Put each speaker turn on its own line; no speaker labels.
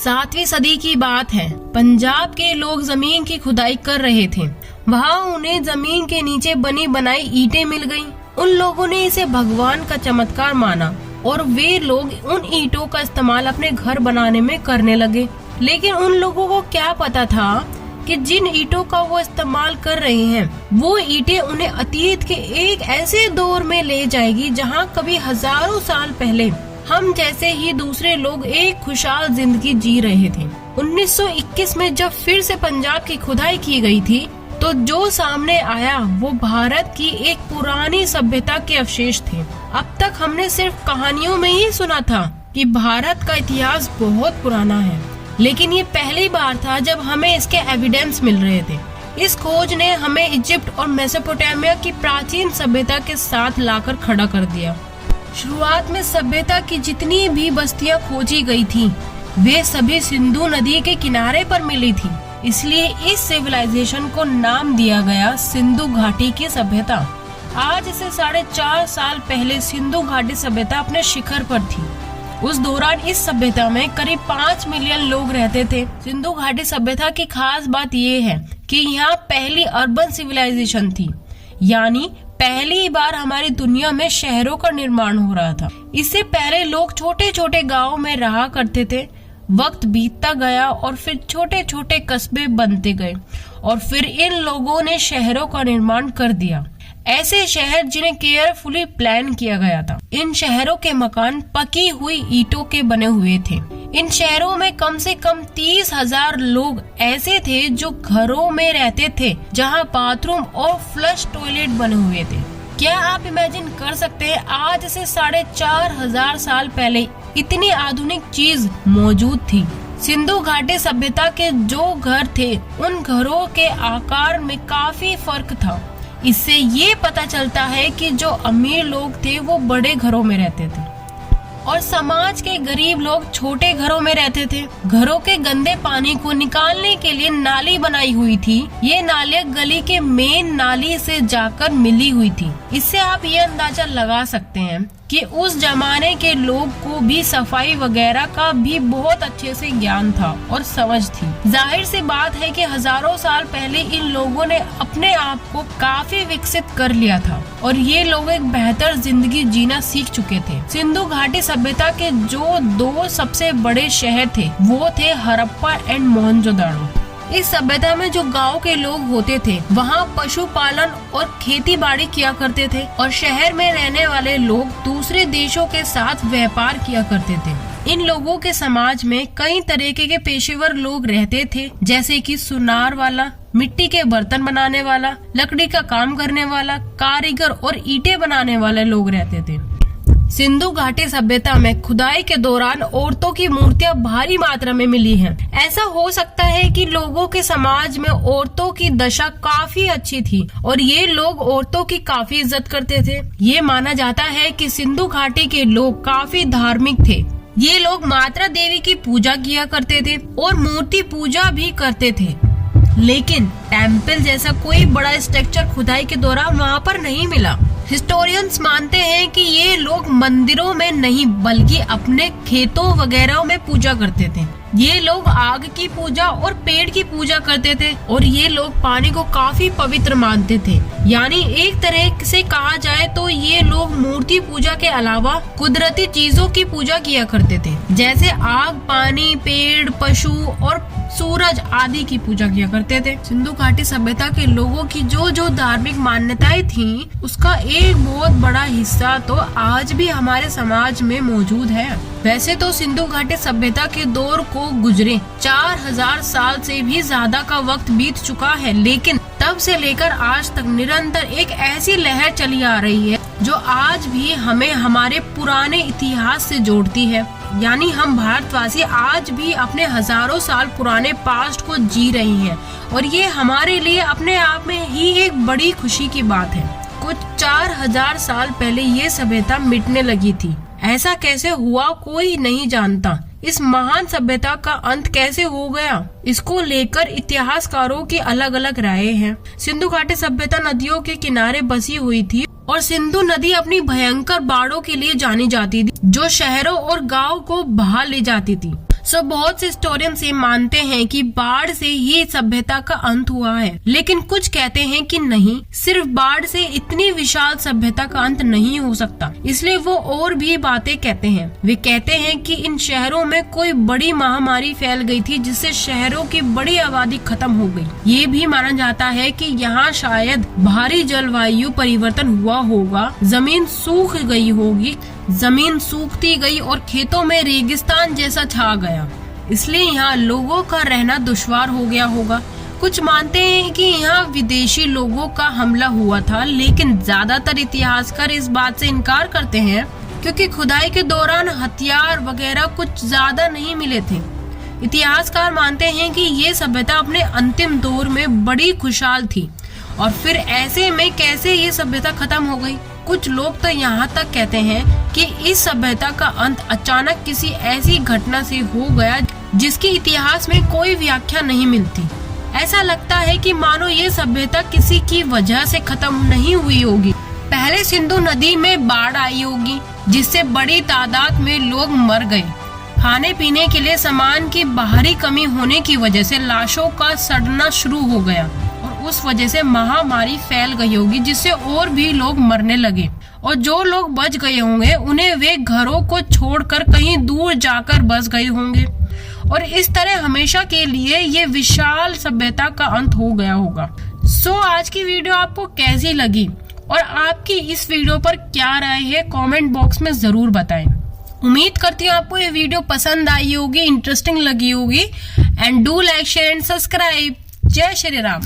7वीं सदी की बात है। पंजाब के लोग जमीन की खुदाई कर रहे थे। वहाँ उन्हें जमीन के नीचे बनी बनाई ईंटें मिल गईं। उन लोगों ने इसे भगवान का चमत्कार माना और वे लोग उन ईंटों का इस्तेमाल अपने घर बनाने में करने लगे। लेकिन उन लोगों को क्या पता था कि जिन ईंटों का वो इस्तेमाल कर रहे हैं वो ईंटें उन्हें अतीत के एक ऐसे दौर में ले जाएगी जहाँ कभी हजारों साल पहले हम जैसे ही दूसरे लोग एक खुशहाल जिंदगी जी रहे थे। 1921 में जब फिर से पंजाब की खुदाई की गई थी तो जो सामने आया वो भारत की एक पुरानी सभ्यता के अवशेष थे। अब तक हमने सिर्फ कहानियों में ही सुना था कि भारत का इतिहास बहुत पुराना है, लेकिन ये पहली बार था जब हमें इसके एविडेंस मिल रहे थे। इस खोज ने हमें इजिप्ट और मेसोपोटामिया की प्राचीन सभ्यता के साथ लाकर खड़ा कर दिया। शुरुआत में सभ्यता की जितनी भी बस्तियां खोजी गई थी वे सभी सिंधु नदी के किनारे पर मिली थी, इसलिए इस सिविलाइजेशन को नाम दिया गया सिंधु घाटी की सभ्यता। आज से 4.5 साल पहले सिंधु घाटी सभ्यता अपने शिखर पर थी। उस दौरान इस सभ्यता में करीब 5 मिलियन लोग रहते थे। सिंधु घाटी सभ्यता की खास बात ये है कि यहाँ पहली अर्बन सिविलाइजेशन थी, यानी पहली बार हमारी दुनिया में शहरों का निर्माण हो रहा था। इससे पहले लोग छोटे छोटे गांवों में रहा करते थे। वक्त बीतता गया और फिर छोटे छोटे कस्बे बनते गए और फिर इन लोगों ने शहरों का निर्माण कर दिया। ऐसे शहर जिन्हें केयरफुली प्लान किया गया था। इन शहरों के मकान पकी हुई ईंटों के बने हुए थे। इन शहरों में कम से कम 30,000 लोग ऐसे थे जो घरों में रहते थे जहां बाथरूम और फ्लश टॉयलेट बने हुए थे। क्या आप इमेजिन कर सकते हैं आज से 4,500 साल पहले इतनी आधुनिक चीज मौजूद थी। सिंधु घाटी सभ्यता के जो घर थे उन घरों के आकार में काफी फर्क था। इससे ये पता चलता है कि जो अमीर लोग थे वो बड़े घरों में रहते थे और समाज के गरीब लोग छोटे घरों में रहते थे। घरों के गंदे पानी को निकालने के लिए नाली बनाई हुई थी। ये नालियाँ गली के मेन नाली से जाकर मिली हुई थी। इससे आप ये अंदाजा लगा सकते हैं कि उस जमाने के लोग को भी सफाई वगैरह का भी बहुत अच्छे से ज्ञान था और समझ थी। जाहिर सी बात है कि हजारों साल पहले इन लोगों ने अपने आप को काफी विकसित कर लिया था और ये लोग एक बेहतर जिंदगी जीना सीख चुके थे। सिंधु घाटी सभ्यता के जो 2 सबसे बड़े शहर थे वो थे हड़प्पा एंड मोहनजोदाड़ो। इस सभ्यता में जो गांव के लोग होते थे वहाँ पशुपालन और खेती बाड़ी किया करते थे और शहर में रहने वाले लोग दूसरे देशों के साथ व्यापार किया करते थे। इन लोगों के समाज में कई तरीके के पेशेवर लोग रहते थे, जैसे कि सुनार वाला, मिट्टी के बर्तन बनाने वाला, लकड़ी का काम करने वाला, कारीगर और ईंटें बनाने वाले लोग रहते थे। सिंधु घाटी सभ्यता में खुदाई के दौरान औरतों की मूर्तियां भारी मात्रा में मिली हैं। ऐसा हो सकता है कि लोगों के समाज में औरतों की दशा काफी अच्छी थी और ये लोग औरतों की काफी इज्जत करते थे। ये माना जाता है कि सिंधु घाटी के लोग काफी धार्मिक थे। ये लोग माता देवी की पूजा किया करते थे और मूर्ति पूजा भी करते थे, लेकिन टेम्पल जैसा कोई बड़ा स्ट्रक्चर खुदाई के दौरान वहाँ पर नहीं मिला। हिस्टोरियंस मानते हैं कि ये लोग मंदिरों में नहीं बल्कि अपने खेतों वगैरह में पूजा करते थे। ये लोग आग की पूजा और पेड़ की पूजा करते थे और ये लोग पानी को काफी पवित्र मानते थे। यानी एक तरह से कहा जाए तो ये लोग मूर्ति पूजा के अलावा कुदरती चीजों की पूजा किया करते थे, जैसे आग, पानी, पेड़, पशु और सूरज आदि की पूजा किया करते थे। सिंधु घाटी सभ्यता के लोगों की जो धार्मिक मान्यताएं थीं, उसका एक बहुत बड़ा हिस्सा तो आज भी हमारे समाज में मौजूद है। वैसे तो सिंधु घाटी सभ्यता के दौर को गुजरे 4000 साल से भी ज्यादा का वक्त बीत चुका है, लेकिन तब से लेकर आज तक निरंतर एक ऐसी लहर चली आ रही है जो आज भी हमें हमारे पुराने इतिहास से जोड़ती है। यानी हम भारतवासी आज भी अपने हजारों साल पुराने पास्ट को जी रही हैं और ये हमारे लिए अपने आप में ही एक बड़ी खुशी की बात है। कुछ 4000 साल पहले ये सभ्यता मिटने लगी थी। ऐसा कैसे हुआ कोई नहीं जानता। इस महान सभ्यता का अंत कैसे हो गया, इसको लेकर इतिहासकारों की अलग अलग राय हैं। सिंधु घाटी सभ्यता नदियों के किनारे बसी हुई थी और सिंधु नदी अपनी भयंकर बाढ़ों के लिए जानी जाती थी, जो शहरों और गांव को बहा ले जाती थी। बहुत से हिस्टोरियंस ये मानते हैं कि बाढ़ से ये सभ्यता का अंत हुआ है, लेकिन कुछ कहते हैं कि नहीं, सिर्फ बाढ़ से इतनी विशाल सभ्यता का अंत नहीं हो सकता। इसलिए वो और भी बातें कहते हैं। वे कहते हैं कि इन शहरों में कोई बड़ी महामारी फैल गई थी, जिससे शहरों की बड़ी आबादी खत्म हो गई। ये भी माना जाता है कि यहाँ शायद भारी जलवायु परिवर्तन हुआ होगा, जमीन सूख गई होगी, जमीन सूखती गई और खेतों में रेगिस्तान जैसा छा गया, इसलिए यहाँ लोगों का रहना दुश्वार हो गया होगा। कुछ मानते हैं कि यहाँ विदेशी लोगों का हमला हुआ था, लेकिन ज्यादातर इतिहासकार इस बात से इनकार करते हैं क्योंकि खुदाई के दौरान हथियार वगैरह कुछ ज्यादा नहीं मिले थे। इतिहासकार मानते हैं कि ये सभ्यता अपने अंतिम दौर में बड़ी खुशहाल थी और फिर ऐसे में कैसे ये सभ्यता खत्म हो गई। कुछ लोग तो यहाँ तक कहते हैं कि इस सभ्यता का अंत अचानक किसी ऐसी घटना से हो गया जिसकी इतिहास में कोई व्याख्या नहीं मिलती। ऐसा लगता है कि मानो ये सभ्यता किसी की वजह से खत्म नहीं हुई होगी। पहले सिंधु नदी में बाढ़ आई होगी, जिससे बड़ी तादाद में लोग मर गए। खाने पीने के लिए सामान की बाहरी कमी होने की वजह से लाशों का सड़ना शुरू हो गया और उस वजह से महामारी फैल गई होगी, जिससे और भी लोग मरने लगे। और जो लोग बच गए होंगे उन्हें वे घरों को छोड़कर कहीं दूर जाकर बस गए होंगे और इस तरह हमेशा के लिए ये विशाल सभ्यता का अंत हो गया होगा। आज की वीडियो आपको कैसी लगी और आपकी इस वीडियो पर क्या राय है, कमेंट बॉक्स में जरूर बताएं। उम्मीद करती हूँ आपको ये वीडियो पसंद आई होगी, इंटरेस्टिंग लगी होगी। And do like, share and subscribe. जय श्री राम।